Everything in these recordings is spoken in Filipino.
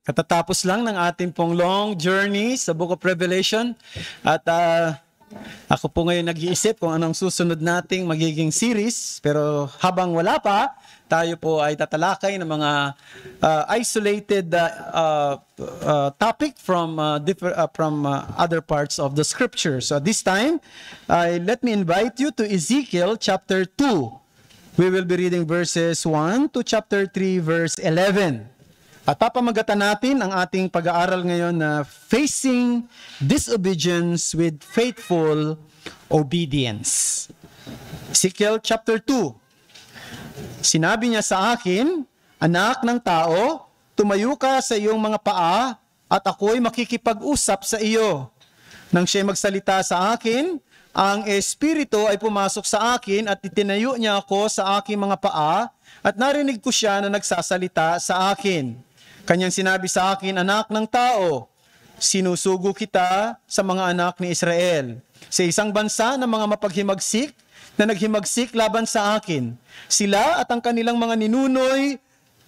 Katatapos lang ng ating pong long journey sa Book of Revelation at ako po ngayon nag-iisip kung anong susunod nating magiging series, pero habang wala pa, tayo po ay tatalakay ng mga isolated topic from other parts of the scripture. So this time, let me invite you to Ezekiel chapter 2. We will be reading verses 1 to chapter 3 verse 11. At papamagatan natin ang ating pag-aaral ngayon na Facing Disobedience with Faithful Obedience. Ezekiel chapter 2. Sinabi niya sa akin, "Anak ng tao, tumayo ka sa iyong mga paa at ako'y makikipag-usap sa iyo." Nang siya'y magsalita sa akin, ang Espiritu ay pumasok sa akin at itinayo niya ako sa aking mga paa at narinig ko siya na nagsasalita sa akin. Kanyang sinabi sa akin, "Anak ng tao, sinusugo kita sa mga anak ni Israel, sa isang bansa ng mga mapaghimagsik na naghimagsik laban sa akin. Sila at ang kanilang mga ninunoy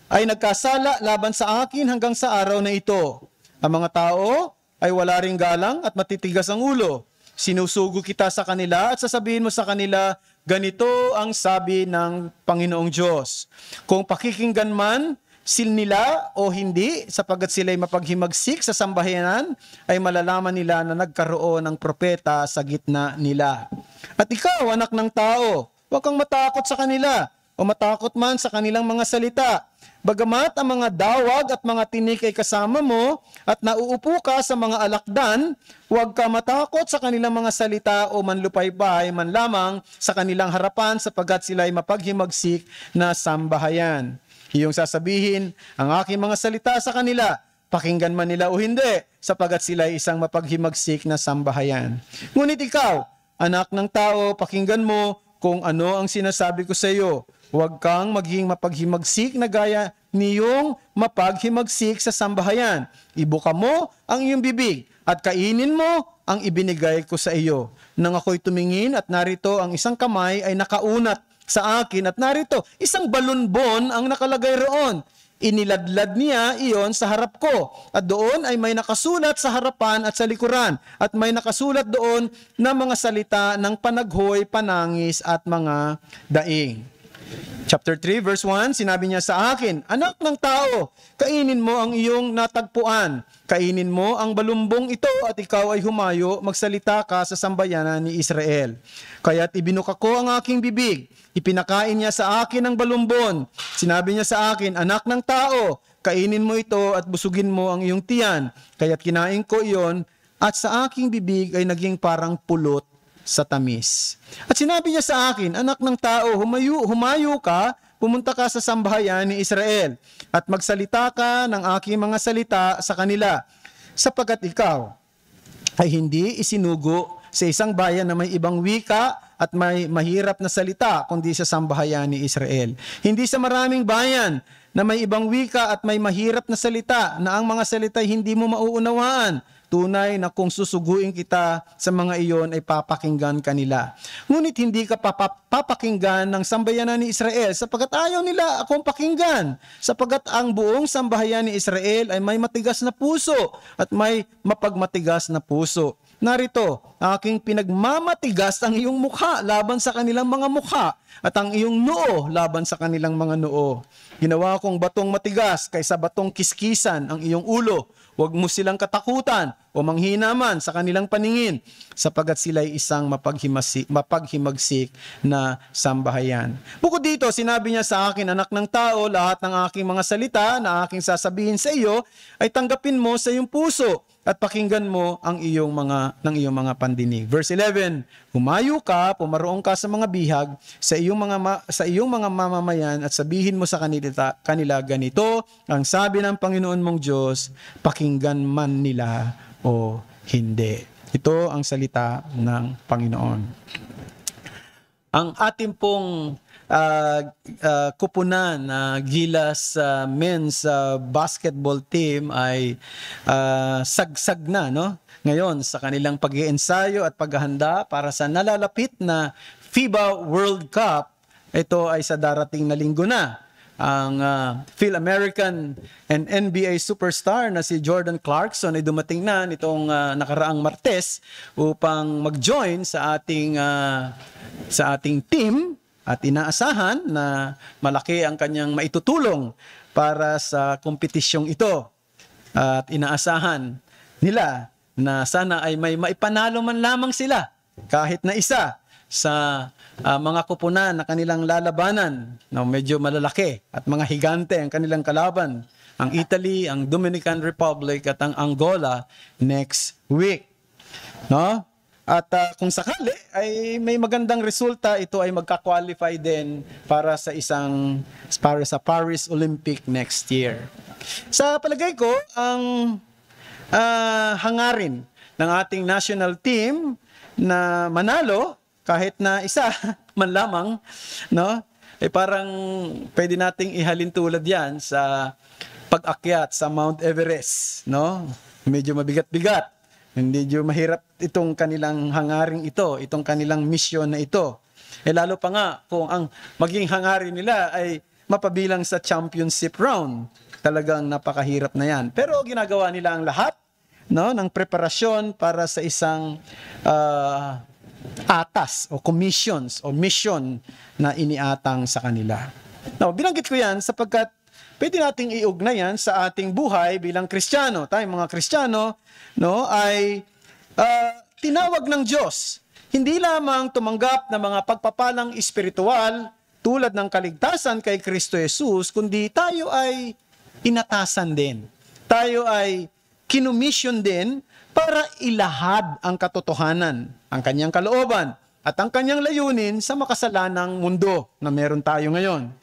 ay nagkasala laban sa akin hanggang sa araw na ito. Ang mga tao ay wala ring galang at matitigas ang ulo. Sinusugo kita sa kanila at sasabihin mo sa kanila, ganito ang sabi ng Panginoong Diyos. Kung pakikinggan man nila o hindi, sapagkat sila ay mapaghimagsik sa sambahayanan, ay malalaman nila na nagkaroon ng propeta sa gitna nila. At ikaw, anak ng tao, huwag kang matakot sa kanila o matakot man sa kanilang mga salita. Bagamat ang mga dawag at mga tinik ay kasama mo at nauupo ka sa mga alakdan, huwag ka matakot sa kanilang mga salita o manlupaypay man lamang sa kanilang harapan sapagkat sila ay mapaghimagsik na sambahayan. Iyong sasabihin ang aking mga salita sa kanila, pakinggan man nila o hindi, sapagkat sila ay isang mapaghimagsik na sambahayan. Ngunit ikaw, anak ng tao, pakinggan mo kung ano ang sinasabi ko sa iyo. Huwag kang maging mapaghimagsik na gaya niyong mapaghimagsik sa sambahayan. Ibuka mo ang iyong bibig at kainin mo ang ibinigay ko sa iyo. Nang ako'y tumingin at narito ang isang kamay ay nakaunat sa akin at narito, isang balunbon ang nakalagay roon. Iniladlad niya iyon sa harap ko at doon ay may nakasulat sa harapan at sa likuran at may nakasulat doon na mga salita ng panaghoy, panangis at mga daing. Chapter 3 verse 1, sinabi niya sa akin, "Anak ng tao, kainin mo ang iyong natagpuan. Kainin mo ang balumbong ito at ikaw ay humayo, magsalita ka sa sambayanan ni Israel." Kaya't ibinuka ko ang aking bibig. Ipinakain niya sa akin ang balumbon. Sinabi niya sa akin, "Anak ng tao, kainin mo ito at busugin mo ang iyong tiyan." Kaya't kinain ko iyon at sa aking bibig ay naging parang pulot sa tamis. At sinabi niya sa akin, "Anak ng tao, humayo ka, pumunta ka sa sambahayan ni Israel at magsalita ka ng aking mga salita sa kanila, sapagkat ikaw ay hindi isinugo sa isang bayan na may ibang wika at may mahirap na salita kundi sa sambahayan ni Israel. Hindi sa maraming bayan na may ibang wika at may mahirap na salita na ang mga salita hindi mo mauunawaan. Tunay na kung susuguin kita sa mga iyon ay papakinggan kanila. Ngunit hindi ka papakinggan ng sambahayan ni Israel sapagkat ayaw nila akong pakinggan. Sapagkat ang buong sambahayan ni Israel ay may matigas na puso at may mapagmatigas na puso. Narito, aking pinagmamatigas ang iyong mukha laban sa kanilang mga mukha at ang iyong noo laban sa kanilang mga noo. Ginawa kong batong matigas kaysa batong kiskisan ang iyong ulo. Huwag mo silang katakutan o manghina man sa kanilang paningin sapagkat sila ay isang mapaghimagsik na sambahayan. Bukod dito, sinabi niya sa akin, "Anak ng tao, lahat ng aking mga salita na aking sasabihin sa iyo ay tanggapin mo sa iyong puso at pakinggan mo ang iyong mga pandinig." Verse 11, "Humayo ka, pumaroon ka sa mga bihag sa iyong mga mamamayan at sabihin mo sa kanila ganito ang sabi ng Panginoon mong Diyos, pakinggan man nila o hindi." Ito ang salita ng Panginoon. Ang ating pong kupunan na Gilas men's basketball team ay sagsag na, no? Ngayon sa kanilang pag-iensayo at paghahanda para sa nalalapit na FIBA World Cup. Ito ay sa darating na linggo na. ang Phil-American and NBA superstar na si Jordan Clarkson ay dumating na nitong nakaraang Martes upang mag-join sa ating team at inaasahan na malaki ang kanyang maitutulong para sa kompetisyong ito. At inaasahan nila na sana ay may maipanalo man lamang sila kahit na isa sa mga kupunan na kanilang lalabanan, no, medyo malalaki at mga higante ang kanilang kalaban, ang Italy, ang Dominican Republic at ang Angola next week. No? At kung sakali ay may magandang resulta, ito ay magka-qualify din para sa Paris Olympic next year. Sa palagay ko, ang hangarin ng ating national team na manalo kahit na isa man lamang, no? Parang pwede nating ihalin tulad yan sa pag-akyat sa Mount Everest, no? Medyo mabigat-bigat. Medyo mahirap itong kanilang hangaring ito, itong kanilang mission na ito. Lalo pa nga kung ang maging hangarin nila ay mapabilang sa championship round. Talagang napakahirap na yan. Pero ginagawa nila ang lahat, no, ng preparasyon para sa isang atas o commissions o mission na iniatang sa kanila. Now, binanggit ko yan sapagkat pwede nating iugnay yan sa ating buhay bilang Kristiyano. Tayong mga Kristiyano, no, ay tinawag ng Diyos. Hindi lamang tumanggap ng mga pagpapalang espiritual tulad ng kaligtasan kay Kristo Jesus, kundi tayo ay inatasan din. Tayo ay kinumission din para ilahad ang katotohanan, ang kanyang kalooban, at ang kanyang layunin sa makasalanang mundo na meron tayo ngayon.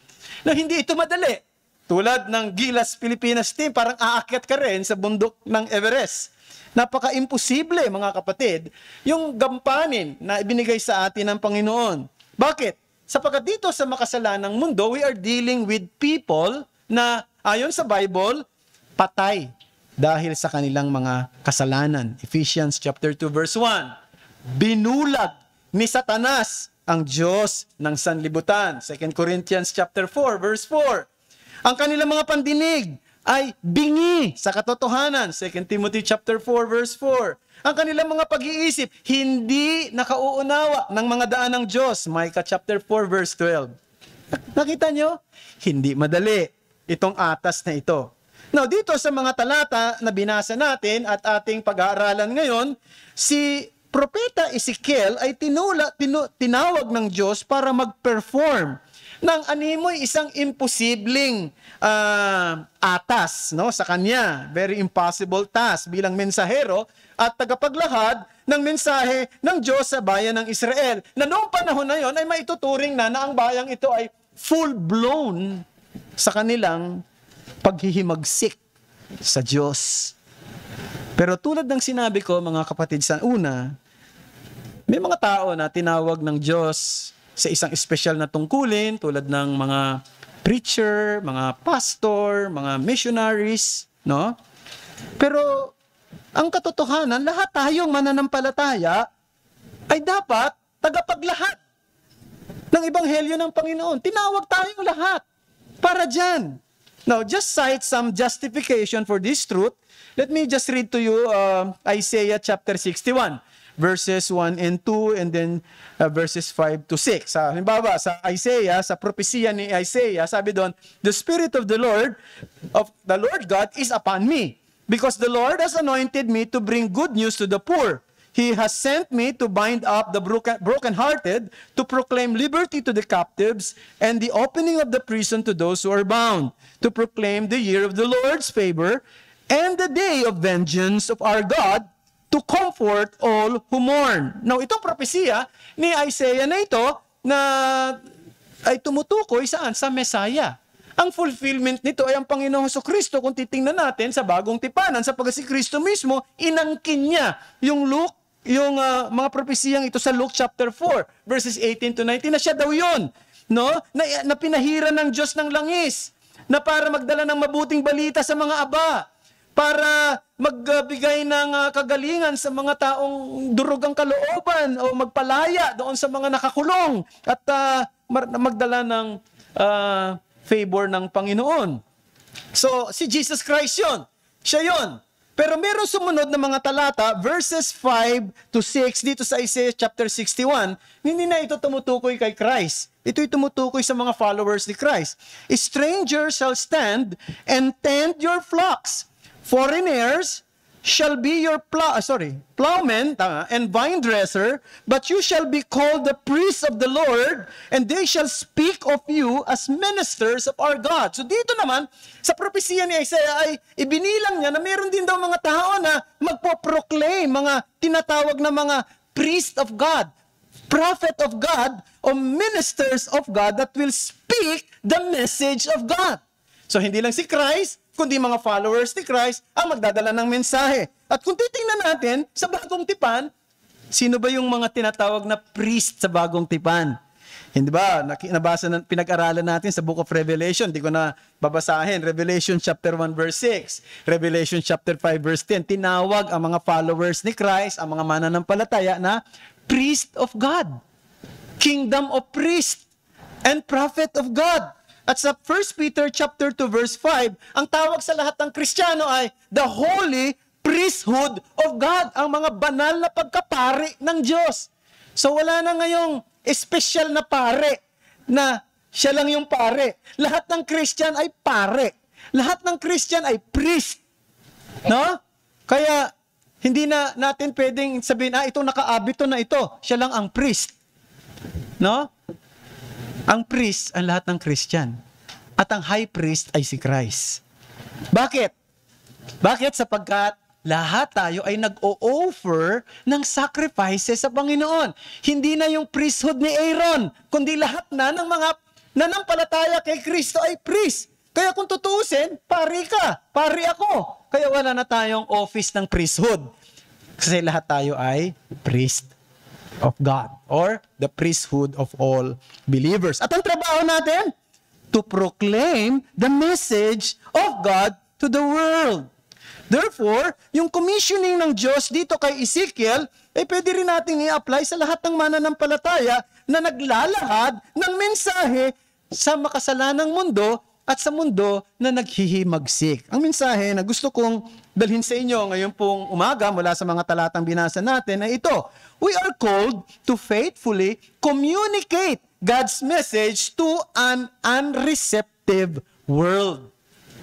Na hindi ito madali. Tulad ng Gilas Pilipinas team, parang aakyat ka rin sa bundok ng Everest. Napaka-imposible, mga kapatid, yung gampanin na ibinigay sa atin ng Panginoon. Bakit? Sapagkat dito sa makasalanang mundo, we are dealing with people na, ayon sa Bible, patay dahil sa kanilang mga kasalanan. Ephesians chapter 2 verse 1. Binulag ni Satanas ang Diyos ng sanlibutan. 2 Corinthians chapter 4 verse 4. Ang kanilang mga pandinig ay bingi sa katotohanan. 2 Timothy chapter 4 verse 4. Ang kanilang mga pag-iisip hindi nakauunawa ng mga daan ng Diyos. Micah chapter 4 verse 12. Nakita nyo? Hindi madali itong atas na ito. Now, dito sa mga talata na binasa natin at ating pag-aaralan ngayon, si Propeta Ezekiel ay tinawag ng Diyos para mag-perform ng animoy isang imposibleng atas, no, sa kanya. Very impossible task bilang mensahero at tagapaglahad ng mensahe ng Diyos sa bayan ng Israel. Na noong panahon na yon ay maituturing na ang bayang ito ay full-blown sa kanilang paghihimagsik sa Diyos. Pero tulad ng sinabi ko, mga kapatid, sa una, may mga tao na tinawag ng Diyos sa isang espesyal na tungkulin, tulad ng mga preacher, mga pastor, mga missionaries, no? Pero ang katotohanan, lahat tayong mananampalataya ay dapat tagapaglahad ng ebanghelyo ng Panginoon. Tinawag tayong lahat para dyan. Now, just cite some justification for this truth. Let me just read to you Isaiah chapter 61, verses 1 and 2, and then verses 5 to 6. Halimbawa, sa Isaiah, sa propesya ni Isaiah, sabi doon, "The Spirit of the Lord God is upon me, because the Lord has anointed me to bring good news to the poor. He has sent me to bind up the brokenhearted, to proclaim liberty to the captives, and the opening of the prison to those who are bound, to proclaim the year of the Lord's favor, and the day of vengeance of our God, to comfort all who mourn." Now, itong propesya ni Isaiah na ito na ay tumutukoy saan? Sa Messiah. Ang fulfillment nito ay ang Panginoong Jesucristo. Kung titingnan natin sa bagong tipanan, sapagkat si Kristo mismo, inangkin niya yung mga propesiyang ito sa Luke chapter 4, verses 18 to 19, na siya daw yun, no? Na pinahiran ng Diyos ng langis, na para magdala ng mabuting balita sa mga aba, para magbigay ng kagalingan sa mga taong durog ang kalooban o magpalaya doon sa mga nakakulong at magdala ng favor ng Panginoon. So, si Jesus Christ yun. Siya yun. Pero meron sumunod na mga talata, verses 5 to 6, dito sa Isaiah chapter 61, hindi na ito tumutukoy kay Christ. Ito'y tumutukoy sa mga followers ni Christ. A stranger shall stand and tend your flocks. Foreigners shall be your plowmen and vine dresser, but you shall be called the priests of the Lord, and they shall speak of you as ministers of our God. So dito naman, sa propesya ni Isaiah ay ibinilang niya na meron din daw mga tao na magpo-proclaim, mga tinatawag na mga priest of God, prophet of God, o ministers of God that will speak the message of God. So hindi lang si Christ, kundi mga followers ni Christ ang magdadala ng mensahe. At kung titingnan natin sa Bagong Tipan, sino ba yung mga tinatawag na priest sa Bagong Tipan? Hindi ba? Pinag-aralan natin sa Book of Revelation. Hindi ko na babasahin. Revelation chapter 1 verse 6. Revelation chapter 5 verse 10. Tinawag ang mga followers ni Christ, ang mga mananampalataya na priest of God. Kingdom of priest and prophet of God. At sa 1 Peter chapter 2 verse 5, ang tawag sa lahat ng Kristiyano ay the holy priesthood of God, ang mga banal na pagkapari ng Diyos. So wala na ngayong espesyal na pare na siya lang yung pare. Lahat ng Christian ay pare. Lahat ng Christian ay priest. No? Kaya hindi na natin pwedeng sabihin, itong nakaabito na ito, siya lang ang priest. No? Ang priest ang lahat ng Christian. At ang high priest ay si Christ. Bakit? Bakit? Sapagkat lahat tayo ay nag-o-offer ng sacrifices sa Panginoon. Hindi na yung priesthood ni Aaron, kundi lahat na ng mga nanampalataya kay Kristo ay priest. Kaya kung tutuusin, pari ka, pari ako. Kaya wala na tayong office ng priesthood. Kasi lahat tayo ay priest of God, or the priesthood of all believers. At ang trabaho natin, to proclaim the message of God to the world. Therefore, yung commissioning ng Diyos dito kay Ezekiel, pwede rin natin i-apply sa lahat ng mananampalataya na naglalahad ng mensahe sa makasalanang mundo at sa mundo na naghihimagsik. Ang mensahe na gusto kong dalhin sa inyo ngayon pong umaga mula sa mga talatang binasa natin ay ito. We are called to faithfully communicate God's message to an unreceptive world.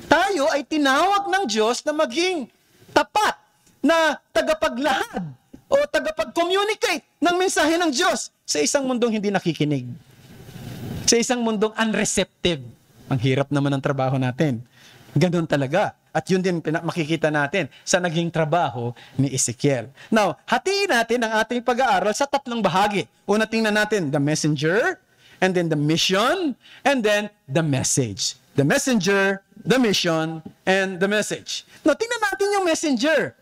Tayo ay tinawag ng Diyos na maging tapat na tagapaglahad o tagapag-communicate ng mensahe ng Diyos sa isang mundong hindi nakikinig. Sa isang mundong unreceptive. Ang hirap naman ng trabaho natin. Ganun talaga. At yun din makikita natin sa naging trabaho ni Ezekiel. Now, hatiin natin ang ating pag-aaral sa tatlong bahagi. Una, tingnan natin the messenger, and then the mission, and then the message. The messenger, the mission, and the message. Now, tingnan natin yung messenger.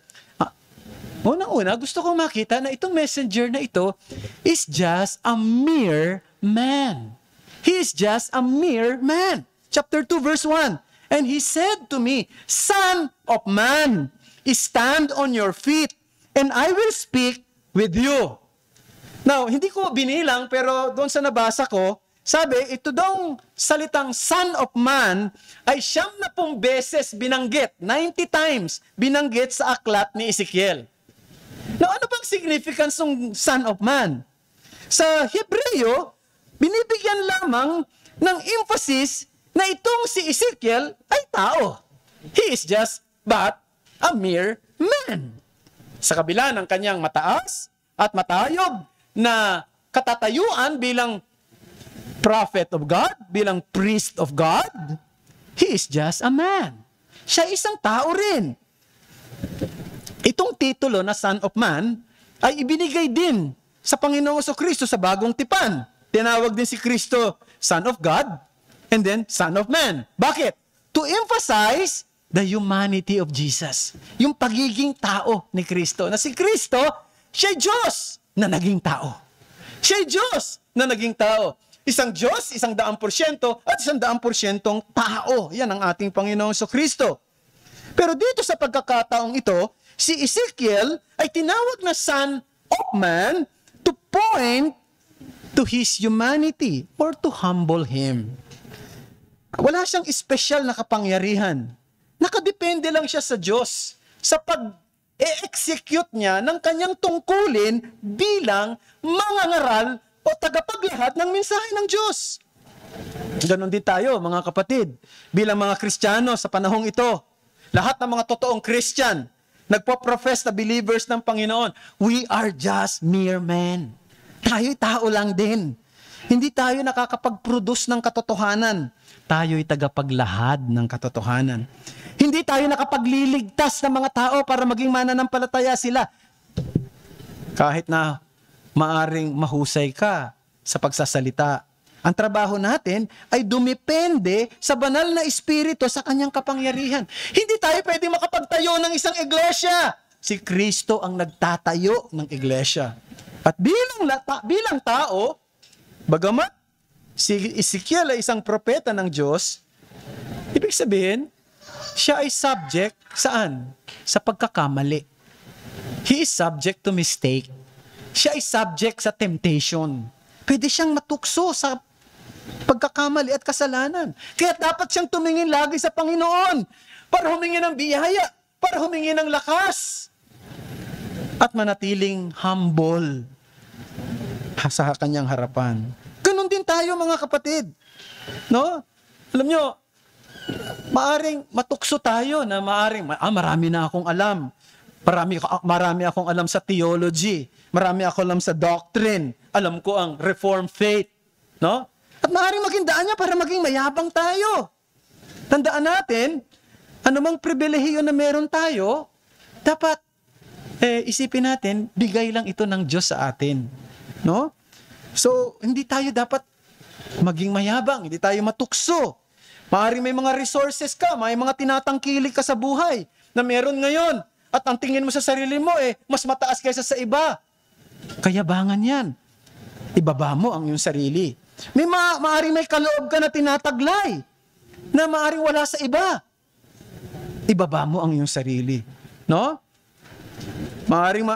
Unang-una, gusto kong makita na itong messenger na ito is just a mere man. He is just a mere man. Chapter 2, verse 1. And he said to me, Son of man, stand on your feet, and I will speak with you. Now, hindi ko binilang, pero doon sa nabasa ko, sabi, ito daw salitang Son of Man ay 70 beses binanggit, 90 times binanggit sa aklat ni Ezekiel. Now, ano bang significance ng Son of Man? Sa Hebreo, binibigyan lamang ng emphasis na itong si Ezekiel ay tao. He is just but a mere man. Sa kabila ng kanyang mataas at matayog na katatayuan bilang prophet of God, bilang priest of God, he is just a man. Siya isang tao rin. Itong titulo na Son of Man ay ibinigay din sa Panginoong Kristo sa Bagong Tipan. Tinawag din si Kristo Son of God, and then Son of Man. Bakit? To emphasize the humanity of Jesus. Yung pagiging tao ni Kristo. Na si Kristo, siya'y Diyos na naging tao. Siya'y Diyos na naging tao. Isang Diyos, 100% at 100% tao. Yan ang ating Panginoong Kristo. Pero dito sa pagkakataong ito, si Ezekiel ay tinawag na Son of Man to point to his humanity or to humble him. Wala siyang espesyal na kapangyarihan. Nakadepende lang siya sa Diyos sa pag-execute niya ng kanyang tungkulin bilang mangangaral o tagapaglahat ng mensahe ng Diyos. Ganon din tayo, mga kapatid, bilang mga Kristiyano sa panahong ito. Lahat ng mga totoong Christian, nagpo-profess na believers ng Panginoon, we are just mere men. Tayo'y tao lang din. Hindi tayo nakakapag-produce ng katotohanan. Tayo'y tagapaglahad ng katotohanan. Hindi tayo nakapagliligtas ng mga tao para maging mananampalataya sila. Kahit na maaring mahusay ka sa pagsasalita, ang trabaho natin ay dumepende sa banal na espiritu sa kanyang kapangyarihan. Hindi tayo pwede makapagtayo ng isang iglesia. Si Kristo ang nagtatayo ng iglesia. At bilang tao, bagamat si Ezekiel ay isang propeta ng Diyos, ibig sabihin, siya ay subject saan? Sa pagkakamali. He is subject to mistake. Siya ay subject sa temptation. Pwede siyang matukso sa pagkakamali at kasalanan. Kaya dapat siyang tumingin lagi sa Panginoon para humingi ng biyaya, para humingi ng lakas, at manatiling humble sa kanyang harapan. Ganon din tayo, mga kapatid. No? Alam nyo, maaring matukso tayo na marami na akong alam. Marami akong alam sa theology. Marami akong alam sa doctrine. Alam ko ang Reformed faith. No? At maaaring maging daan niya para maging mayabang tayo. Tandaan natin, anumang pribilehiyo na meron tayo, dapat isipin natin, bigay lang ito ng Diyos sa atin. No? So, hindi tayo dapat maging mayabang, hindi tayo matukso. Maaaring may mga resources ka, may mga tinatangkilik ka sa buhay na meron ngayon. At ang tingin mo sa sarili mo, mas mataas kaysa sa iba. Kayabangan yan. Ibaba mo ang iyong sarili. Maaaring may kaloob ka na tinataglay na maaaring wala sa iba. Ibaba mo ang iyong sarili. No? Maaaring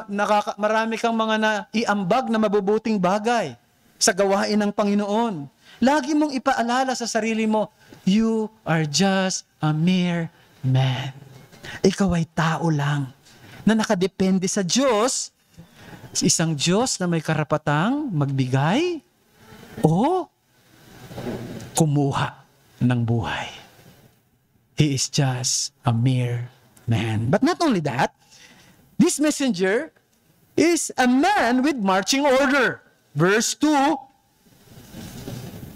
marami kang mga naiambag na mabubuting bagay sa gawain ng Panginoon. Lagi mong ipaalala sa sarili mo, you are just a mere man. Ikaw ay tao lang na nakadepende sa Diyos, isang Diyos na may karapatang magbigay o kumuha ng buhay. He is just a mere man. But not only that, this messenger is a man with marching order. Verse 2,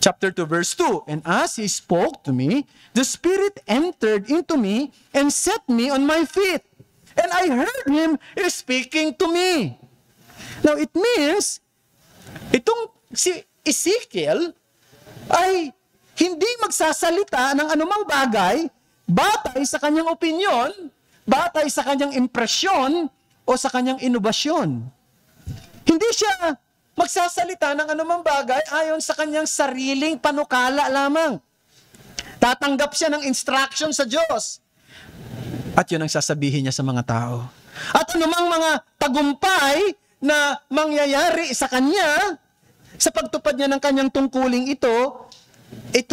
chapter 2, verse 2, and as he spoke to me, the Spirit entered into me and set me on my feet. And I heard him speaking to me. Now, it means, itong si Ezekiel ay hindi magsasalita ng anumang bagay batay sa kanyang opinyon, batay sa kanyang impresyon, o sa kanyang inobasyon. Hindi siya magsasalita ng anumang bagay ayon sa kanyang sariling panukala lamang. Tatanggap siya ng instruction sa Diyos. At yun ang sasabihin niya sa mga tao. At anumang mga tagumpay na mangyayari sa kanya, sa pagtupad niya ng kanyang tungkuling ito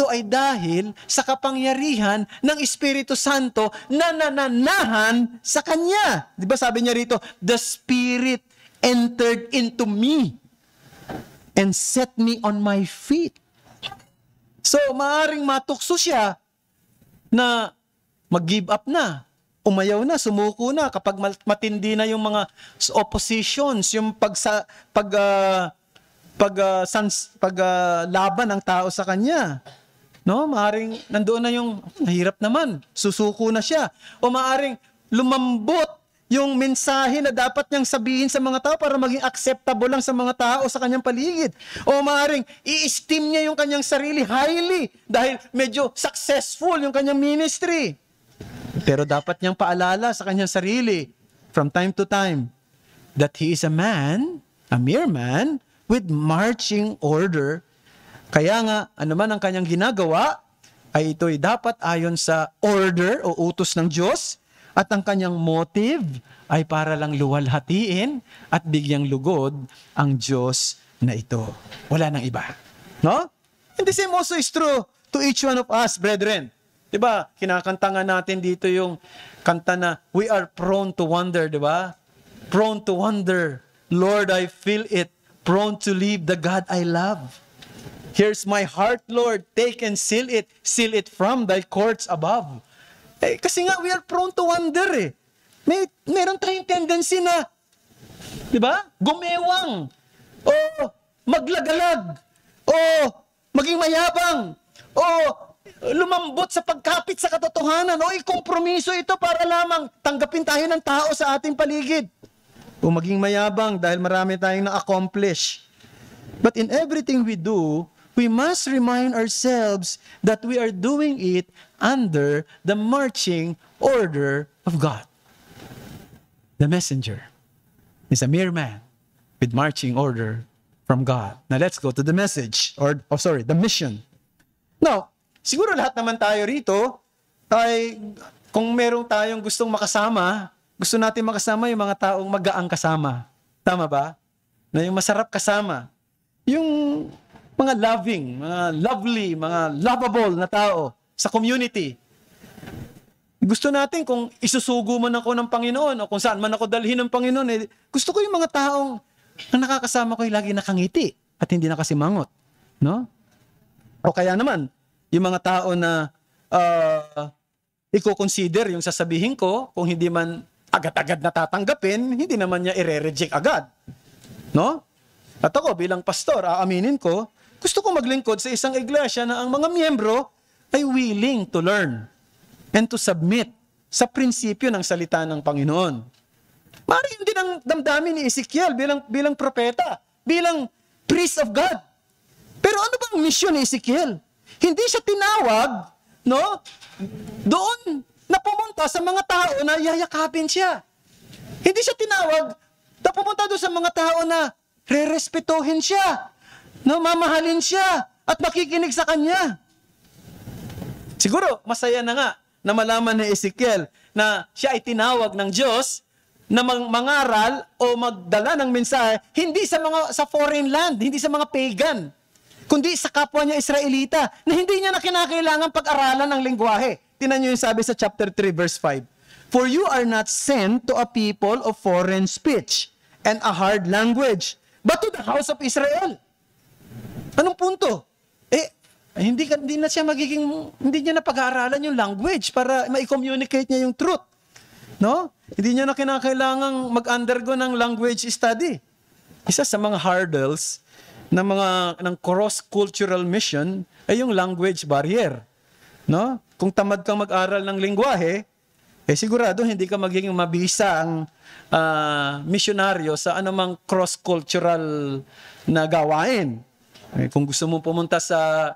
ay dahil sa kapangyarihan ng Espiritu Santo na nananahan sa kanya. Di ba sabi niya rito, the Spirit entered into me and set me on my feet. So, maaring matukso siya na mag-give up na, umayaw na, sumuko na kapag matindi na yung mga oppositions, yung paglaban ng tao sa kanya. No, maaring nandoon na yung nahirap naman, susuko na siya. O maaring lumambot yung mensahe na dapat niyang sabihin sa mga tao para maging acceptable lang sa mga tao sa kanyang paligid. O maaring i-esteem niya yung kanyang sarili highly dahil medyo successful yung kanyang ministry. Pero dapat niyang paalala sa kanyang sarili from time to time that he is a man, a mere man, with marching order. Kaya nga, anuman ang kanyang ginagawa, ay ito'y dapat ayon sa order o utos ng Diyos, at ang kanyang motive ay para lang luwalhatiin at bigyang lugod ang Diyos na ito. Wala nang iba. No? And the same also is true to each one of us, brethren. Diba? Kinakanta nga natin dito yung kanta na, we are prone to wonder, diba? Prone to wonder. Lord, I feel it. Prone to leave the God I love. Here's my heart, Lord. Take and seal it. Seal it from thy courts above. Kasi nga, we are prone to wonder eh. Meron tayong tendency na, di ba? Gumewang. O maglagalag. O maging mayabang. O lumambot sa pagkapit sa katotohanan. O ikompromiso ito para lamang tanggapin tayo ng tao sa ating paligid. O maging mayabang dahil marami tayong na-accomplish. But in everything we do, we must remind ourselves that we are doing it under the marching order of God. The messenger is a mere man with marching order from God. Now let's go to the message, the mission. Now, siguro lahat naman tayo rito ay kung merong tayong gustong makasama, gusto natin makasama yung mga taong magaang kasama. Tama ba? Na yung masarap kasama. Yung mga loving, mga lovely, mga lovable na tao sa community. Gusto natin kung isusugo man ako ng Panginoon o kung saan man ako dalhin ng Panginoon, gusto ko yung mga taong ang nakakasama ko ay lagi nakangiti at hindi nakasimangot. No? O kaya naman, yung mga tao na i-consider yung sasabihin ko, kung hindi man agad-agad natatanggapin, hindi naman niya i-reject agad. No? At ako bilang pastor, aaminin ko, gusto ko maglingkod sa isang iglesia na ang mga miyembro ay willing to learn and to submit sa prinsipyo ng salita ng Panginoon. Mari yun din ang damdamin ni Ezekiel bilang propeta, bilang priest of God. Pero ano bang mission ni Ezekiel? Hindi siya tinawag, no? Doon na pumunta sa mga tao na yayakapin siya. Hindi siya tinawag na pumunta doon sa mga tao na re-respetuhin siya, no, mamahalin siya, at makikinig sa kanya. Siguro, masaya na nga na malaman ni Ezekiel na siya ay tinawag ng Diyos na mangaral o magdala ng mensahe, hindi sa foreign land, hindi sa mga pagan, kundi sa kapwa niya Israelita, na hindi niya na kinakailangan pag-aralan ng lengguwahe. Tingnan niyo yung sabi sa chapter 3, verse 5. For you are not sent to a people of foreign speech and a hard language, but to the house of Israel. Anong punto? Hindi niya na pag-aaralan yung language para ma-communicate niya yung truth. No? Hindi niya na kinakailangang mag-undergo ng language study. Isa sa mga hurdles ng cross-cultural mission ay yung language barrier. No? Kung tamad kang mag-aral ng lengguwahe, sigurado hindi ka magiging mabisang misyonaryo sa anumang cross-cultural na gawain. Kung gusto mong pumunta sa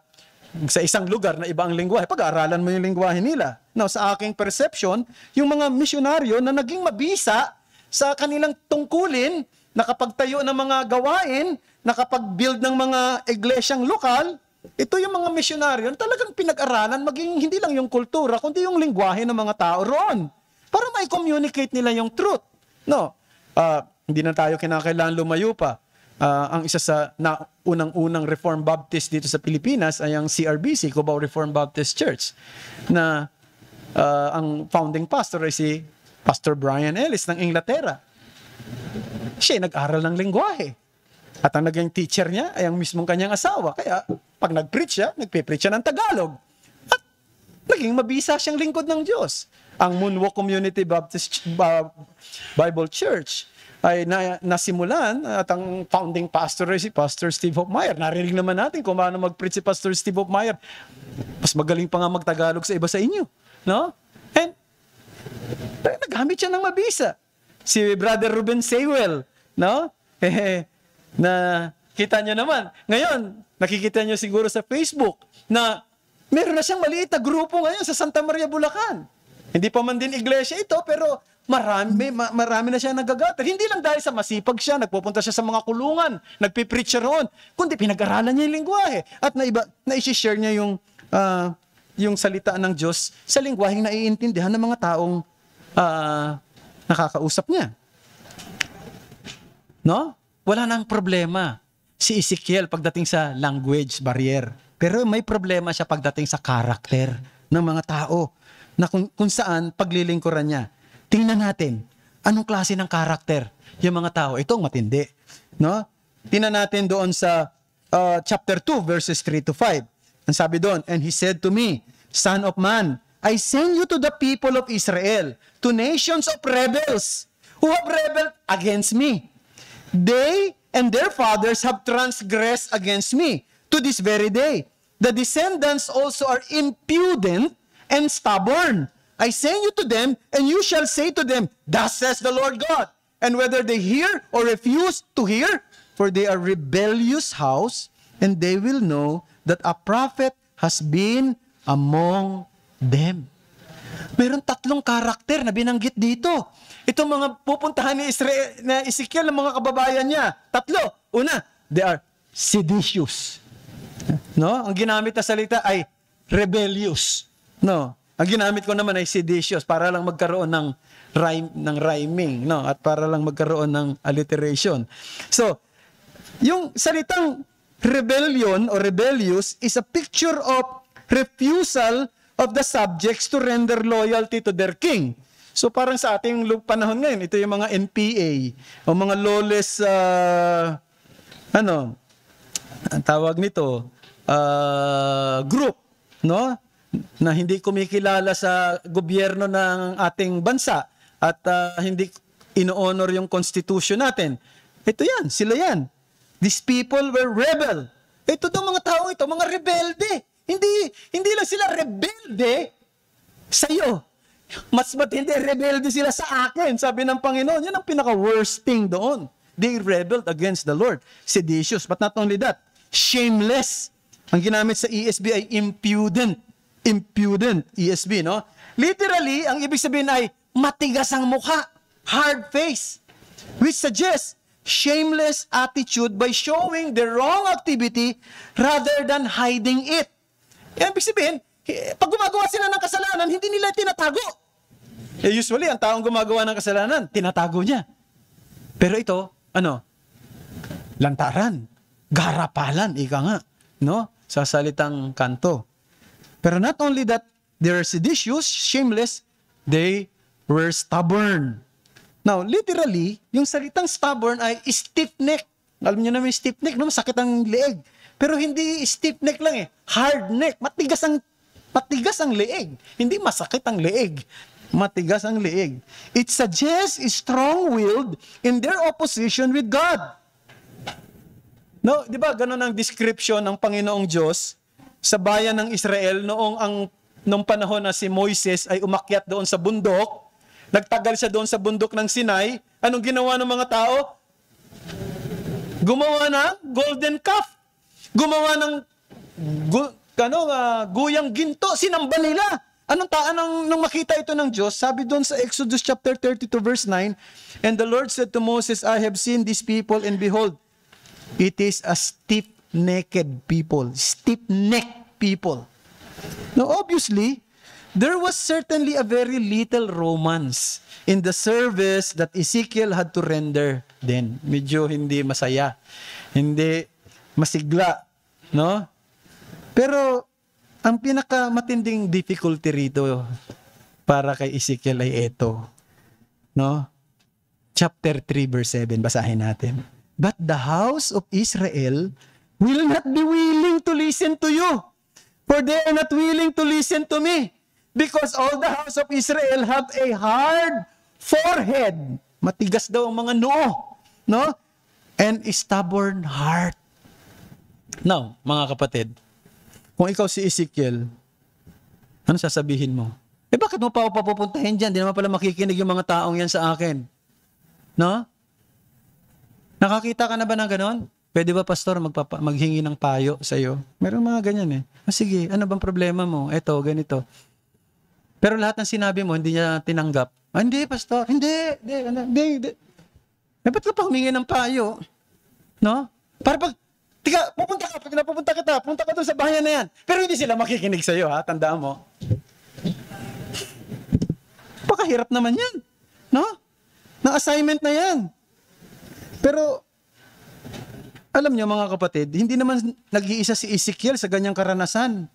isang lugar na iba ang lengguwahe, pag-aaralan mo yung lengguwahe nila. Now, sa aking perception, yung mga misyonaryo na naging mabisa sa kanilang tungkulin, nakapagtayo ng mga gawain, nakapag-build ng mga iglesyang lokal, ito yung mga misyonaryo na talagang pinag-aralan, maging hindi lang yung kultura, kundi yung lengguwahe ng mga tao roon. Para mai-communicate nila yung truth. No, hindi na tayo kinakailangan lumayo pa. Ang isa sa unang-unang Reformed Baptist dito sa Pilipinas ay ang CRBC, Cubao Reformed Baptist Church, na ang founding pastor ay si Pastor Brian Ellis ng Inglaterra. Siya nag-aral ng lengguwahe. At ang naging teacher niya ay ang mismong kanyang asawa. Kaya pag nag-preach siya, nagpe-preach siya ng Tagalog. At naging mabisa siyang lingkod ng Diyos. Ang Moonwalk Community Baptist Bible Church ay nasimulan at ang founding pastor ay si Pastor Steve Hopmeyer. Narinig naman natin kung paano mag-preach si Pastor Steve Hopmeyer. Mas magaling pa nga magtagalog sa iba sa inyo. No? And nagamit siya ng mabisa. Si Brother Ruben Sewell, no? Na kita nyo naman. Ngayon, nakikita nyo siguro sa Facebook na meron na siyang maliit na grupo ngayon sa Santa Maria, Bulacan. Hindi pa man din iglesia ito, pero marami na siya nagagatag. Hindi lang dahil sa masipag siya, nagpupunta siya sa mga kulungan, nagpipreach siya roon, kundi pinag-aralan niya yung lengguwahe. At na-share niya yung salita ng Diyos sa lengguwaheng naiintindihan ng mga taong nakakausap niya. No? Wala nang problema si Ezekiel pagdating sa language barrier. Pero may problema siya pagdating sa karakter ng mga tao na kung saan paglilingkuran niya. Tingnan natin, anong klase ng karakter yung mga tao? Ito ang matindi. No? Tingnan natin doon sa chapter 2, verses 3 to 5. Ang sabi doon, and he said to me, Son of man, I send you to the people of Israel, to nations of rebels, who have rebelled against me. They and their fathers have transgressed against me to this very day. The descendants also are impudent and stubborn. I send you to them, and you shall say to them, Thus says the Lord God. And whether they hear or refuse to hear, for they are rebellious house, and they will know that a prophet has been among them. Mayroon tatlong karakter na binanggit dito. Itong mga pupuntahan ni Israel, na Ezekiel, ng mga kababayan niya. Tatlo. Una, they are seditious. No? Ang ginamit na salita ay rebellious. No? Ang ginamit ko naman ay seditious para lang magkaroon ng rhyming, no? At para lang magkaroon ng alliteration. So, yung salitang rebellion or rebellious is a picture of refusal of the subjects to render loyalty to their king. So parang sa ating panahon ngayon, ito yung mga NPA o mga lawless ang tawag nito, group, no? Na hindi kumikilala sa gobyerno ng ating bansa at hindi ino-honor yung constitution natin. Ito yan, sila yan. These people were rebel. Ito daw mga tao ito, mga rebelde. Hindi lang sila rebelde sa iyo. Mas matindi, rebelde sila sa akin, sabi ng Panginoon. Yan ang pinaka-worst thing doon. They rebelled against the Lord. Seditious, but not only that, shameless. Ang ginamit sa ESV ay impudent. Impudent, ESV, no? Literally, ang ibig sabihin ay matigas ang mukha, hard face, which suggests shameless attitude by showing the wrong activity rather than hiding it. Yan, ibig sabihin, pag gumagawa sila ng kasalanan, hindi nila tinatago. Usually, ang taong gumagawa ng kasalanan, tinatago niya. Pero ito, lantaran, garapalan, ika nga, no? Sa salitang kanto. Pero not only that, they are seditious, shameless, they were stubborn. Now, literally, yung salitang stubborn ay stiff-neck. Alam niyo naman yung stiff-neck, no? Masakit ang leeg. Pero hindi stiff-neck lang hard neck. Matigas ang leeg. Hindi masakit ang leeg. Matigas ang leeg. It suggests strong-willed in their opposition with God. No, 'di ba? Ganun ang description ng Panginoong Diyos sa bayan ng Israel noong panahon na si Moises ay umakyat doon sa bundok. Nagtagal siya doon sa bundok ng Sinai. Anong ginawa ng mga tao? Gumawa ng golden calf. Gumawa ng guyang ginto. Sinamba nila. Nang makita ito ng Diyos, sabi doon sa Exodus chapter 32 verse 9, And the Lord said to Moses, I have seen these people, and behold, it is a stiff-necked people. Stiff-necked people. Now, obviously, there was certainly a very little romance in the service that Ezekiel had to render then. Medyo hindi masaya. Hindi masigla. No? Pero, ang pinakamatinding difficulty rito para kay Ezekiel ay ito. No? Chapter 3 verse 7, basahin natin. But the house of Israel will not be willing to listen to you, for they are not willing to listen to me, because all the house of Israel have a hard forehead. Matigas daw ang mga noo, no? And a stubborn heart. Now, mga kapatid, kung ikaw si Ezekiel, ano sasabihin mo? Bakit mo pa ako papupuntahin dyan? Di naman pala makikinig yung mga taong yan sa akin. No? Nakakita ka na ba ng ganon? Pwede ba, pastor, maghingi ng payo sa iyo? Meron mga ganyan sige, ano bang problema mo? Eto, ganito. Pero lahat ng sinabi mo, hindi niya tinanggap. Hindi, pastor. Hindi. Ba't ka pa humingi ng payo? No? Para pag, pupunta ka, pag napupunta kita, punta ka doon sa bayan na yan. Pero hindi sila makikinig sa iyo, ha? Tandaan mo. Pakahirap naman yan. No? Na assignment na yan. Pero, Alam niyo mga kapatid, hindi naman nag-iisa si Ezekiel sa ganyang karanasan.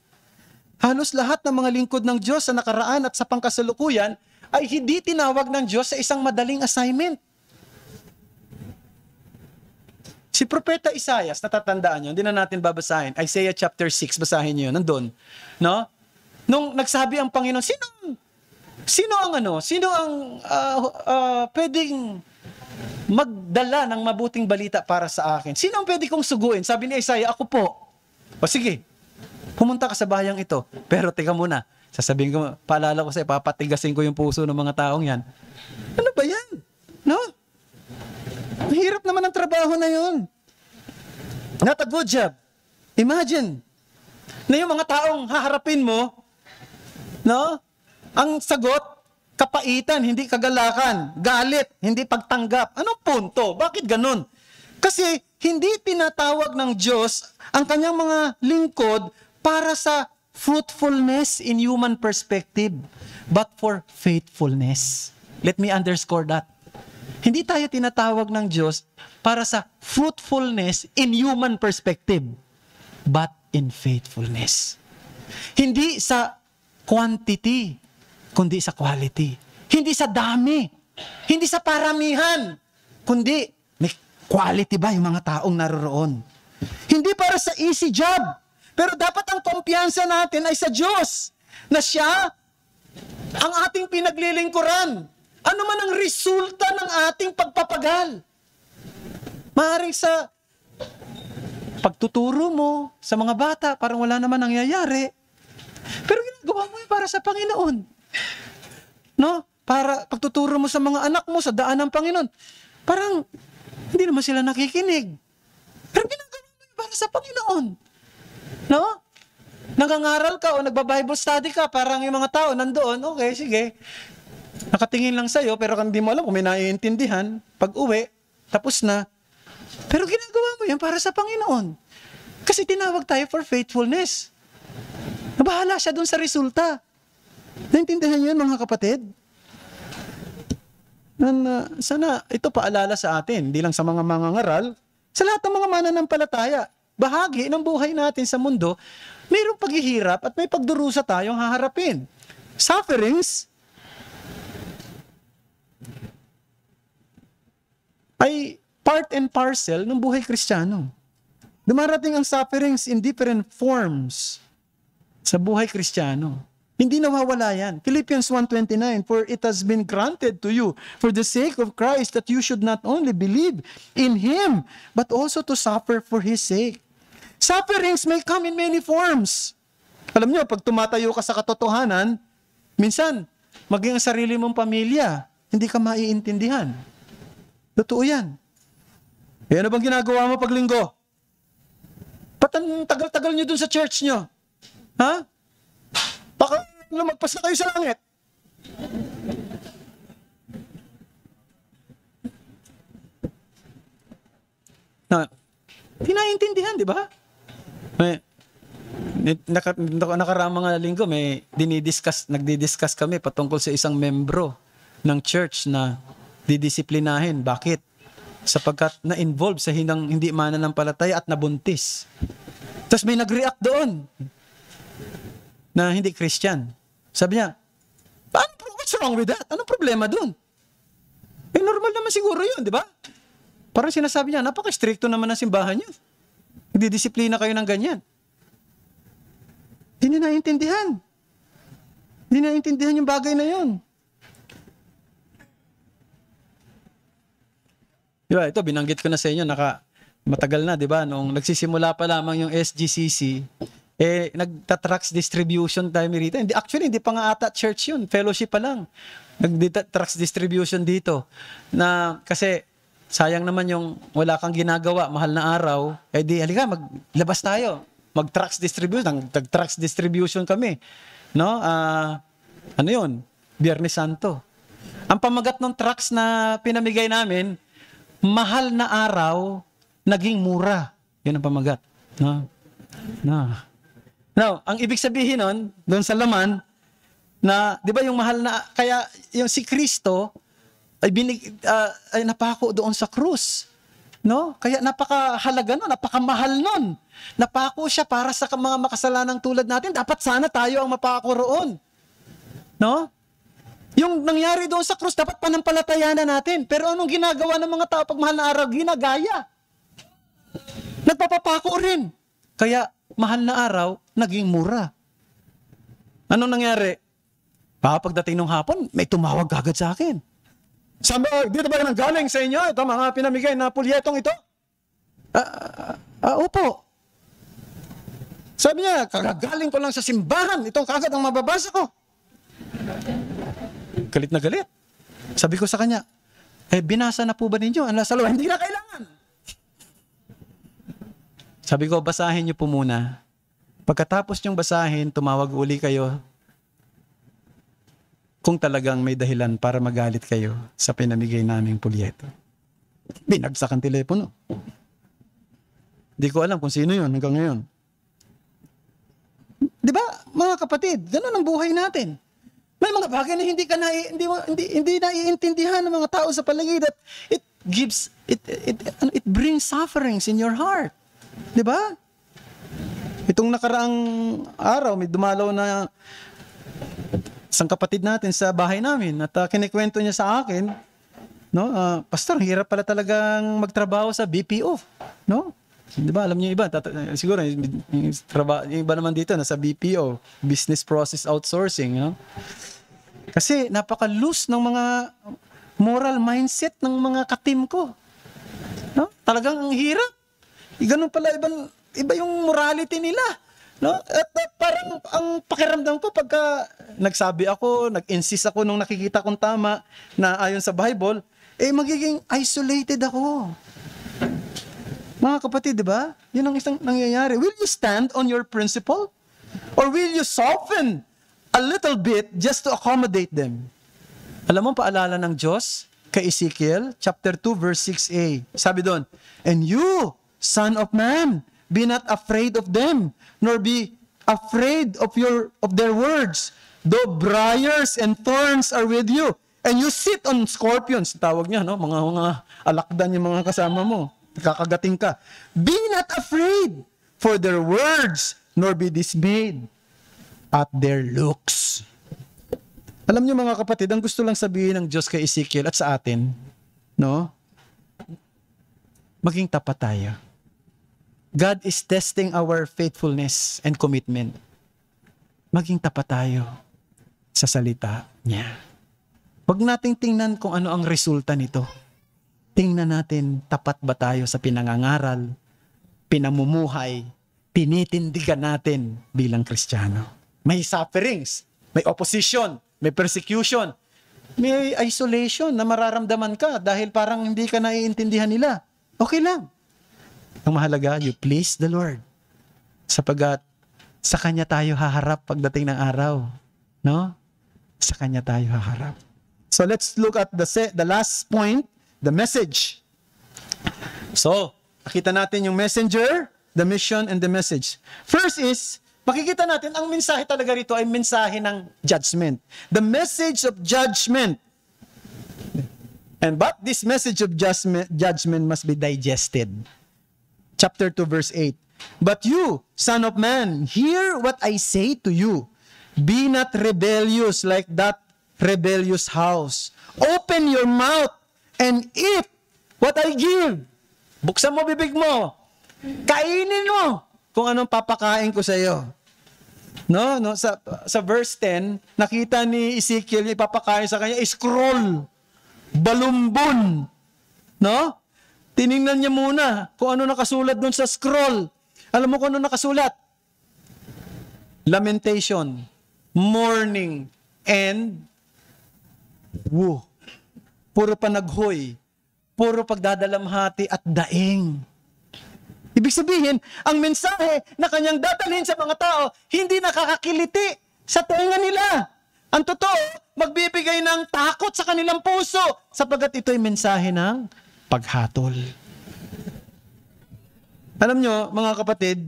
Halos lahat ng mga lingkod ng Diyos sa nakaraan at sa pangkasalukuyan ay hindi tinawag ng Diyos sa isang madaling assignment. Si Propeta Isaias, natatandaan niyo, hindi na natin babasahin. Isaiah chapter 6, basahin niyo, nandun. No? Nung nagsabi ang Panginoon, sino ang pwedeng magdala ng mabuting balita para sa akin? Sino ang pwede kong suguin? Sabi ni Isaiah, ako po. O sige, pumunta ka sa bayang ito. Pero teka muna, sasabihin ko, paalala ko sa'yo, papatigasin ko yung puso ng mga taong yan. Ano ba yan? No? Mahirap naman ang trabaho na yun. Not a good job. Imagine, na yung mga taong haharapin mo, no? Ang sagot, kapaitan, hindi kagalakan. Galit, hindi pagtanggap. Anong punto? Bakit ganun? Kasi hindi tinatawag ng Diyos ang kanyang mga lingkod para sa fruitfulness in human perspective, but for faithfulness. Let me underscore that. Hindi tayo tinatawag ng Diyos para sa fruitfulness in human perspective, but in faithfulness. Hindi sa quantity, kundi sa quality. Hindi sa dami, hindi sa paramihan, kundi may quality ba yung mga taong naroroon. Hindi para sa easy job, pero dapat ang kumpiyansa natin ay sa Diyos, na siya ang ating pinaglilingkuran. Ano man ang resulta ng ating pagpapagal? Maaaring sa pagtuturo mo sa mga bata, parang wala naman nangyayari. Pero ginagawa mo yun para sa Panginoon. No? Para pagtuturo mo sa mga anak mo sa daan ng Panginoon. Parang hindi naman sila nakikinig. Pero ginagawa mo yun para sa Panginoon. No? Nangangaral ka o nagba-Bible study ka, parang yung mga tao nandoon, okay, sige. Nakatingin lang sa'yo, pero hindi mo alam kung may naiintindihan. Pag uwi, tapos na. Pero ginagawa mo yan para sa Panginoon. Kasi tinawag tayo for faithfulness. Nabahala siya dun sa resulta. Naintindihan niyo yun, mga kapatid? Sana ito paalala sa atin, hindi lang sa mga mangangaral, sa lahat ng mga mananampalataya. Bahagi ng buhay natin sa mundo, mayroong paghihirap at may pagdurusa tayong haharapin. Sufferings ay part and parcel ng buhay Kristiyano. Dumarating ang sufferings in different forms sa buhay Kristiyano. Hindi nawawala yan. Philippians 1:29, for it has been granted to you for the sake of Christ that you should not only believe in Him, but also to suffer for His sake. Sufferings may come in many forms. Alam niyo, pag tumatayo ka sa katotohanan, minsan, maging ang sarili mong pamilya, hindi ka maiintindihan. Totoo yan. E ano bang ginagawa mo pag linggo? Ba't ang tagal-tagal nyo dun sa church nyo? Ha? Baka lumagpas na kayo sa langit. Na, hindi naiintindihan, di ba? May, nakaraang mga linggo, may nagdidiscuss kami patungkol sa isang membro ng church na didisiplinahin. Bakit? Sapagkat na-involve sa hindi mananampalataya at nabuntis. Tapos may nag-react doon na hindi Christian. Sabi niya, what's wrong with that? Anong problema doon? Eh, normal naman siguro yun, di ba? Parang sinasabi niya, napaka-stricto naman ng simbahan niyo. Nagdidisiplina kayo ng ganyan. Hindi na naintindihan. Hindi na naintindihan yung bagay na yun. Diba, ito, binanggit ko na sa inyo, matagal na, di ba? Nung nagsisimula pa lamang yung SGCC, nagta-tracts distribution tayo rito. Actually, hindi pa nga ata church yun. Fellowship pa lang. Nagta-tracts distribution dito. Kasi, sayang naman yung wala kang ginagawa, mahal na araw, halika, maglabas tayo. Mag-tracts distribution. Nag-tracts distribution kami. No? Ano yun? Biyernes Santo. Ang pamagat ng tracts na pinamigay namin, mahal na araw, naging mura. Yan ang pamagat. No? Now, ang ibig sabihin nun, doon sa laman, na, di ba yung mahal na, kaya yung si Kristo, ay napako doon sa krus. No? Kaya napakahalaga nun, napakamahal nun. Napako siya para sa mga makasalanang tulad natin. Dapat sana tayo ang mapako roon. No? Yung nangyari doon sa krus, dapat panampalatayanan natin. Pero anong ginagawa ng mga tao pag mahal na araw? Ginagaya. Nagpapapako rin. Kaya mahal na araw, naging mura. Anong nangyari? Pagdating ng hapon, may tumawag agad sa akin. Sabi, dito ba nang galing sa inyo? Ito mga pinamigay na pulyetong ito? Opo. Sabi niya, kagagaling ko lang sa simbahan. Ito kagad ang mababasa ko. Galit na galit. Sabi ko sa kanya, binasa na po ba ninyo? Ang nasa loob, hindi na kailangan. Sabi ko, basahin niyo po muna. Pagkatapos niyong basahin, tumawag uli kayo kung talagang may dahilan para magalit kayo sa pinamigay naming pulyeto. Binagsak ang telepono. Hindi ko alam kung sino yun hanggang ngayon. Di ba, mga kapatid, ganun ang buhay natin. May mga bagay na hindi naiintindihan ng mga tao sa paligid at it brings sufferings in your heart. Di ba? Itong nakaraang araw, may dumalaw na isang kapatid natin sa bahay namin at kinikwento niya sa akin, no, pastor, hirap pala talagang magtrabaho sa BPO, no? Di ba, alam niyo iba, siguro yung iba naman dito nasa BPO, business process outsourcing, no? Kasi napaka-loose ng mga moral mindset ng mga katim ko. No? Talagang ang hirap. Ganun pala iba yung morality nila. No? At parang ang pakiramdam ko pagka nagsabi ako, nag-insist ako nung nakikita kong tama na ayon sa Bible, magiging isolated ako. Mga kapatid, di ba? Yun ang isang nangyayari. Will you stand on your principle? Or will you soften a little bit just to accommodate them? Alam mo, paalala ng Diyos kay Ezekiel, chapter 2, verse 6a. Sabi doon, and you, son of man, be not afraid of them, nor be afraid of their words. Though briars and thorns are with you, and you sit on scorpions, tawag niya, no? Mga alakdan yung mga kasama mo. Kakagating ka. Be not afraid for their words, nor be dismayed at their looks. Alam niyo mga kapatid, ang gusto lang sabihin ng Diyos kay Ezekiel at sa atin, no? Maging tapat tayo. God is testing our faithfulness and commitment. Maging tapat tayo sa salita niya. Huwag nating tingnan kung ano ang resulta nito. Tingnan natin, tapat ba tayo sa pinangangaral, pinamumuhay, tinitindigan natin bilang Kristiyano. May sufferings, may opposition, may persecution, may isolation na mararamdaman ka dahil parang hindi ka naiintindihan nila. Okay lang. Ang mahalaga, you please the Lord. Sapagat sa Kanya tayo haharap pagdating ng araw. No? Sa Kanya tayo haharap. So let's look at the last point, the message. So, nakita natin yung messenger, the mission, and the message. First is, makikita natin, ang mensahe talaga rito ay mensahe ng judgment. The message of judgment. But this message of judgment must be digested. Chapter 2, verse 8. But you, son of man, hear what I say to you. Be not rebellious like that rebellious house. Open your mouth and eat what I give. Buksan mo bibig mo. Kainin mo kung anong papakain ko sa iyo. No, sa verse 10, nakita ni Ezekiel, ipapakain sa kanya, scroll, balumbon. No? Tiningnan niya muna kung ano nakasulat doon sa scroll. Alam mo kung ano nakasulat? Lamentation, mourning, and woe. Puro panaghoy, puro pagdadalamhati at daing. Ibig sabihin, ang mensahe na kanyang dadalhin sa mga tao, hindi nakakakiliti sa tenga nila. Ang totoo, magbibigay ng takot sa kanilang puso, sapagat ito'y mensahe ng paghatol. Alam nyo, mga kapatid,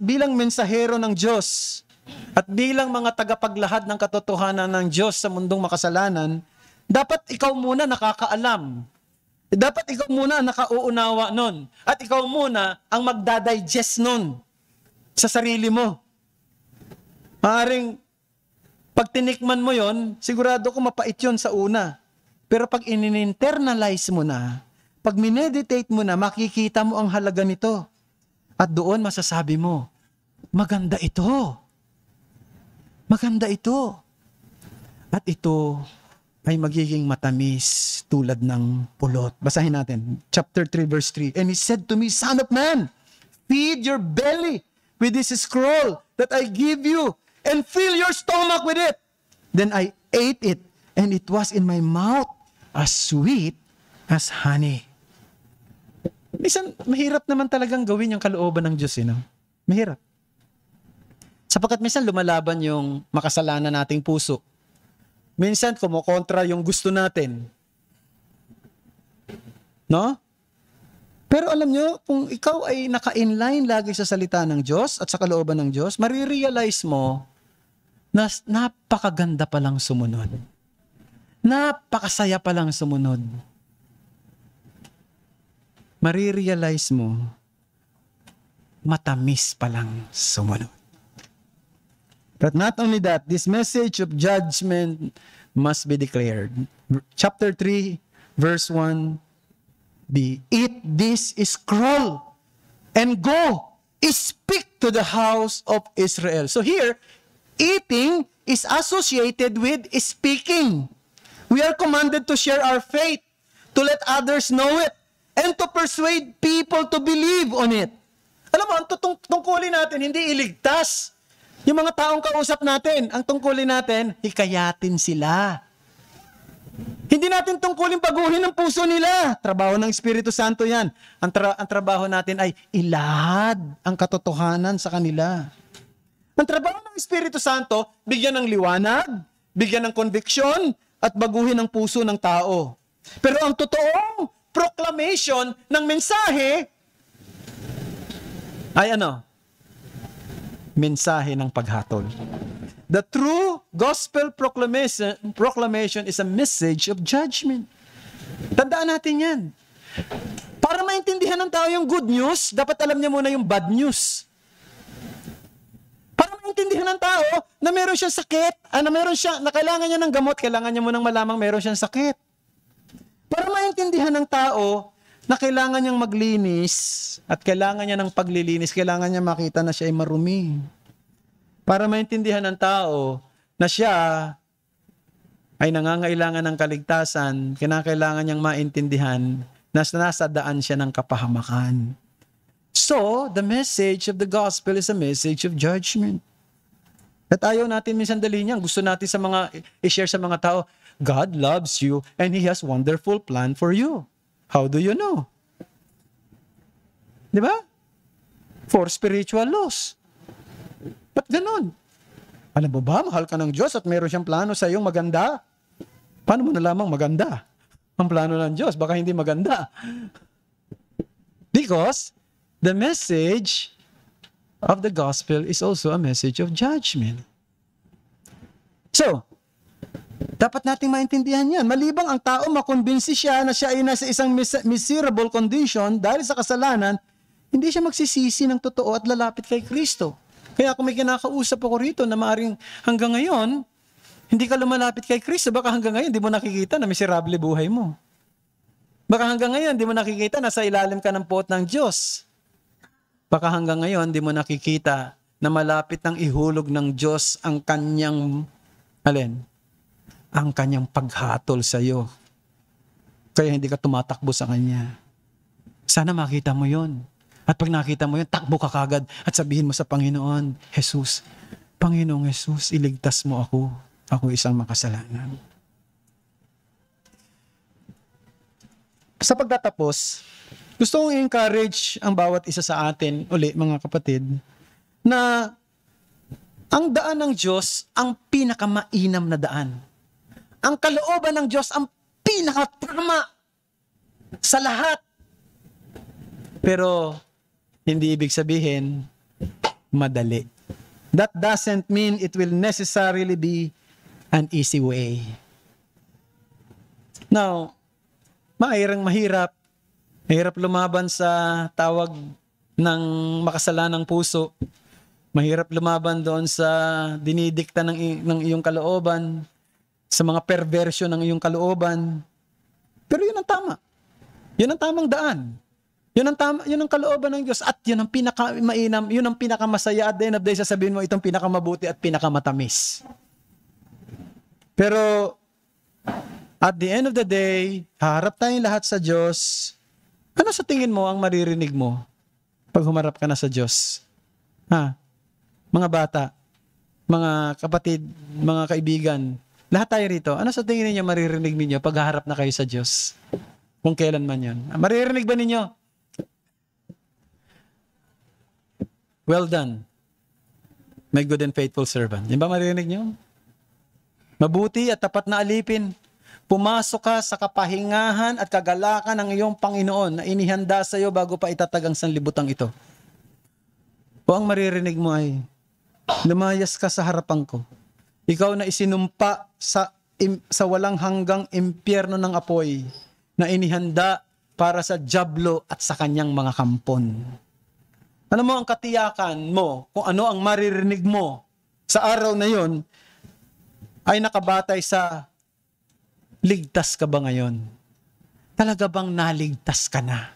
bilang mensahero ng Diyos at bilang mga tagapaglahad ng katotohanan ng Diyos sa mundong makasalanan, dapat ikaw muna nakakaalam Dapat ikaw muna ang nakauunawa nun. At ikaw muna ang magdadigest nun sa sarili mo. Maaring pag tinikman mo yon, sigurado ko mapait yon sa una. Pero pag in-internalize mo na, pag mineditate mo na, makikita mo ang halaga nito. At doon masasabi mo, maganda ito. Maganda ito. At ito ay magiging matamis tulad ng pulot. Basahin natin. Chapter 3 verse 3. And he said to me, Son of man, feed your belly with this scroll that I give you and fill your stomach with it. Then I ate it and it was in my mouth as sweet as honey. Minsan, mahirap naman talagang gawin yung kalooban ng Diyos, Mahirap. Sapagkat minsan lumalaban yung makasalanan nating puso. Minsan, kumukontra yung gusto natin. No? Pero alam nyo, kung ikaw ay naka-inline lagi sa salita ng Diyos at sa kalooban ng Diyos, marirealize mo na napakaganda palang sumunod. Napakasaya palang sumunod. Marirealize mo, matamis palang sumunod. But not only that, this message of judgment must be declared. Chapter 3, verse 1b. Eat this scroll and go, speak to the house of Israel. So here, eating is associated with speaking. We are commanded to share our faith, to let others know it, and to persuade people to believe on it. Alam mo, ang tungkulin natin, hindi iligtas. Yung mga taong kausap natin, ang tungkulin natin, hikayatin sila. Hindi natin tungkulin baguhin ang puso nila. Trabaho ng Espiritu Santo yan. Ang trabaho natin ay ilahad ang katotohanan sa kanila. Ang trabaho ng Espiritu Santo, bigyan ng liwanag, bigyan ng conviction, at baguhin ang puso ng tao. Pero ang totoong proclamation ng mensahe ay mensahe ng paghatol. The true gospel proclamation is a message of judgment. Tandaan natin yan. Para maintindihan ng tao yung good news, dapat alam niya muna yung bad news. Para maintindihan ng tao na meron siyang sakit, na kailangan niya ng gamot, kailangan niya munang malamang meron siyang sakit. Para maintindihan ng tao na kailangan niyang maglinis at kailangan niya ng paglilinis, kailangan niya makita na siya ay marumi. Para maintindihan ng tao na siya ay nangangailangan ng kaligtasan, kinakailangan niyang maintindihan na nasa daan siya ng kapahamakan. So, the message of the gospel is a message of judgment. At ayaw natin minsan dali niyan. Gusto natin i-share sa mga tao, God loves you and He has wonderful plan for you. How do you know? Di ba? For spiritual laws. Ba't ganun? Alam mo ba, mahal ka ng Diyos at meron siyang plano sa iyong maganda? Paano mo nalamang maganda? Ang plano ng Diyos, baka hindi maganda. Because the message of the gospel is also a message of judgment. So, dapat nating maintindihan yan. Malibang ang tao makumbinsi siya na siya ay nasa isang miserable condition dahil sa kasalanan, hindi siya magsisisi ng totoo at lalapit kay Kristo. Kaya kung may kinakausap ako rito na maaring hanggang ngayon, hindi ka lumalapit kay Kristo, baka hanggang ngayon hindi mo nakikita na miserable buhay mo. Baka hanggang ngayon hindi mo nakikita na sa ilalim ka ng puot ng Diyos. Baka hanggang ngayon hindi mo nakikita na malapit ng ihulog ng Diyos ang kanyang, ang kanyang paghatol sa iyo. Kaya hindi ka tumatakbo sa Kanya. Sana makita mo yon. At pag nakita mo yun, takbo ka kagad at sabihin mo sa Panginoon, Jesus, Panginoong Jesus, iligtas mo ako. Ako isang makasalanan. Sa pagtatapos, gusto kong i-encourage ang bawat isa sa atin, mga kapatid, na ang daan ng Diyos ang pinakamainam na daan. Ang kalooban ng Diyos ang pinakatama sa lahat. Pero, hindi ibig sabihin, madali. That doesn't mean it will necessarily be an easy way. Now, mahirap. Mahirap lumaban sa tawag ng makasalanang puso. Mahirap lumaban doon sa dinidikta ng iyong kalooban, sa mga perversion ng iyong kalooban. Pero yun ang tama. Yun ang tamang daan. Yun ang kalooban ng Diyos. At yun ang pinakamainam, yun ang pinakamasaya. At the end of the day, sasabihin mo, itong pinakamabuti at pinakamatamis. Pero, at the end of the day, haharap tayong lahat sa Diyos. Ano sa tingin mo ang maririnig mo pag humarap ka na sa Diyos? Mga bata, mga kapatid, mga kaibigan, lahat tayo rito, ano sa tingin ninyo maririnig ninyo pag haharap na kayo sa Diyos? Kung kailan man yun. Maririnig ba ninyo? Well done, my good and faithful servant. Yan ba maririnig nyo? Mabuti at tapat na alipin. Pumasok ka sa kapahingahan at kagalakan ng iyong Panginoon na inihanda sa iyo bago pa itatag ang sanlibutang ito. O ang maririnig mo ay, lumayas ka sa harapan ko. Ikaw na isinumpa sa walang hanggang impyerno ng apoy na inihanda para sa dyablo at sa kanyang mga kampon. Ano mo ang katiyakan mo kung ano ang maririnig mo sa araw na yon ay nakabatay sa ligtas ka ba ngayon? Talaga bang naligtas ka na?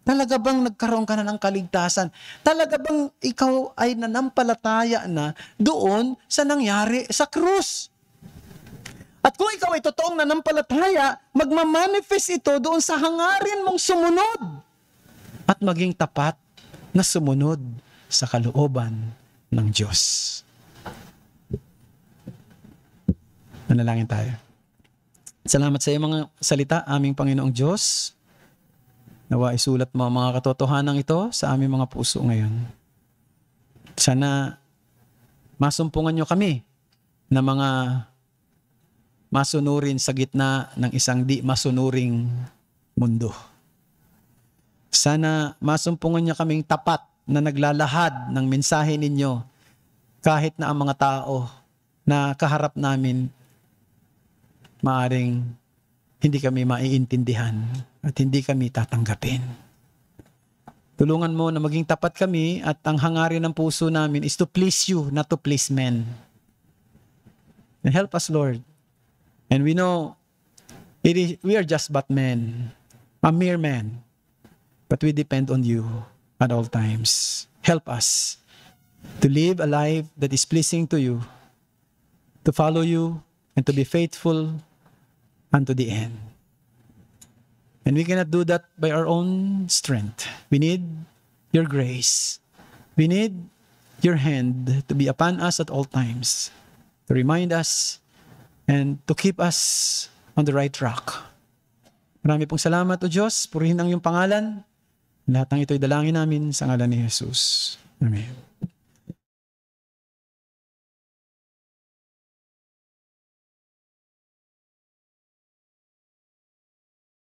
Talaga bang nagkaroon ka na ng kaligtasan? Talaga bang ikaw ay nanampalataya na doon sa nangyari sa krus? At kung ikaw ay totoong nanampalataya, magmamanifest ito doon sa hangarin mong sumunod at maging tapat na sumunod sa kalooban ng Diyos. Manalangin tayo. Salamat sa iyong mga salita, aming Panginoong Diyos. Nawa isulat mo ang mga katotohanan ito sa aming mga puso ngayon. Sana masumpungan niyo kami na mga masunurin sa gitna ng isang di masunuring mundo. Sana masumpungan niyo kaming tapat na naglalahad ng mensahe ninyo kahit na ang mga tao na kaharap namin maaring hindi kami maiintindihan at hindi kami tatanggapin. Tulungan mo na maging tapat kami at ang hangarin ng puso namin is to please you, not to please men. And help us, Lord. And we know we are just but men, a mere man, but we depend on you at all times. Help us to live a life that is pleasing to you, to follow you, and to be faithful unto the end. And we cannot do that by our own strength. We need your grace. We need your hand to be upon us at all times, to remind us and to keep us on the right track. Marami pong salamat, O Diyos. Purihin ang iyong pangalan. Lahat ng ito'y dalangin namin sa ngalan ni Jesus. Amen.